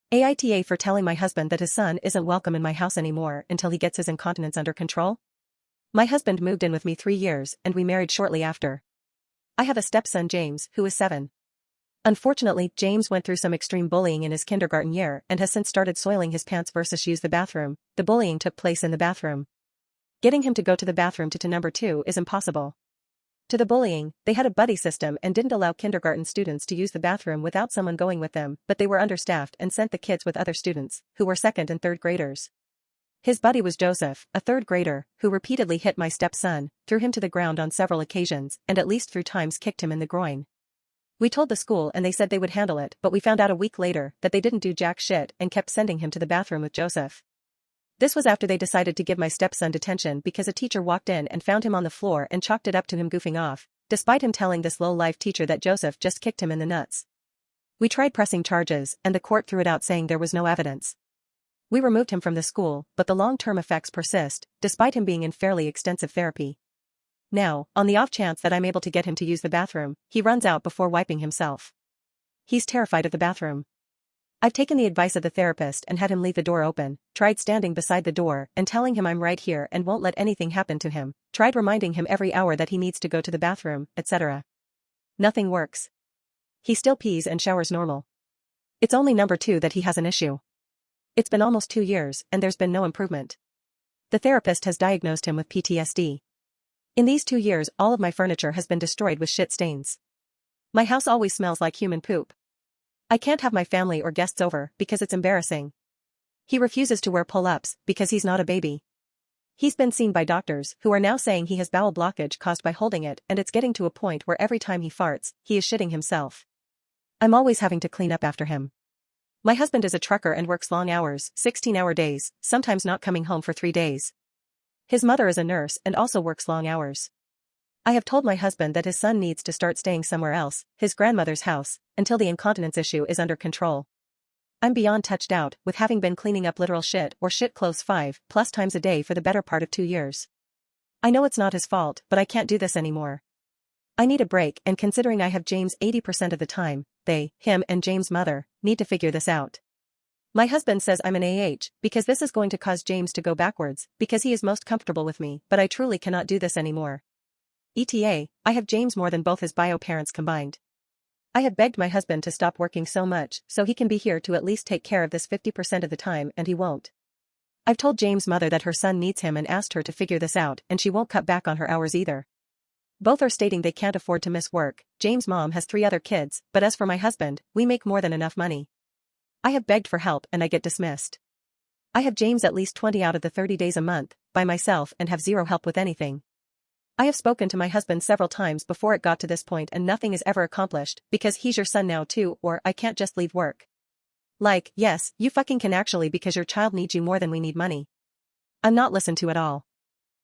AITA for telling my husband that his son isn't welcome in my house anymore until he gets his incontinence under control. My husband moved in with me 3 years and we married shortly after. I have a stepson James, who is 7. Unfortunately, James went through some extreme bullying in his kindergarten year and has since started soiling his pants versus use the bathroom. The bullying took place in the bathroom. Getting him to go to the bathroom to number 2 is impossible. To the bullying, they had a buddy system and didn't allow kindergarten students to use the bathroom without someone going with them, but they were understaffed and sent the kids with other students, who were 2nd and 3rd graders. His buddy was Joseph, a 3rd grader, who repeatedly hit my stepson, threw him to the ground on several occasions, and at least 3 times kicked him in the groin. We told the school and they said they would handle it, but we found out a week later that they didn't do jack shit and kept sending him to the bathroom with Joseph. This was after they decided to give my stepson detention because a teacher walked in and found him on the floor and chalked it up to him goofing off, despite him telling this low-life teacher that Joseph just kicked him in the nuts. We tried pressing charges and the court threw it out saying there was no evidence. We removed him from the school, but the long-term effects persist, despite him being in fairly extensive therapy. Now, on the off chance that I'm able to get him to use the bathroom, he runs out before wiping himself. He's terrified of the bathroom. I've taken the advice of the therapist and had him leave the door open, tried standing beside the door and telling him I'm right here and won't let anything happen to him, tried reminding him every hour that he needs to go to the bathroom, etc. Nothing works. He still pees and showers normal. It's only number 2 that he has an issue. It's been almost 2 years and there's been no improvement. The therapist has diagnosed him with PTSD. In these 2 years all of my furniture has been destroyed with shit stains. My house always smells like human poop. I can't have my family or guests over because it's embarrassing. He refuses to wear pull-ups because he's not a baby. He's been seen by doctors who are now saying he has bowel blockage caused by holding it and it's getting to a point where every time he farts, he is shitting himself. I'm always having to clean up after him. My husband is a trucker and works long hours, 16-hour days, sometimes not coming home for 3 days. His mother is a nurse and also works long hours. I have told my husband that his son needs to start staying somewhere else, his grandmother's house, until the incontinence issue is under control. I'm beyond touched out with having been cleaning up literal shit or shit clothes 5+ times a day for the better part of 2 years. I know it's not his fault, but I can't do this anymore. I need a break, and considering I have James 80% of the time, they, him and James' mother, need to figure this out. My husband says I'm an AH, because this is going to cause James to go backwards, because he is most comfortable with me, but I truly cannot do this anymore. ETA, I have James more than both his bio parents combined. I have begged my husband to stop working so much so he can be here to at least take care of this 50% of the time and he won't. I've told James' mother that her son needs him and asked her to figure this out and she won't cut back on her hours either. Both are stating they can't afford to miss work. James' mom has 3 other kids, but as for my husband, we make more than enough money. I have begged for help and I get dismissed. I have James at least 20 out of the 30 days a month, by myself and have zero help with anything. I have spoken to my husband several times before it got to this point and nothing is ever accomplished because he's your son now too, or I can't just leave work. Like, yes, you fucking can actually because your child needs you more than we need money. I'm not listened to at all.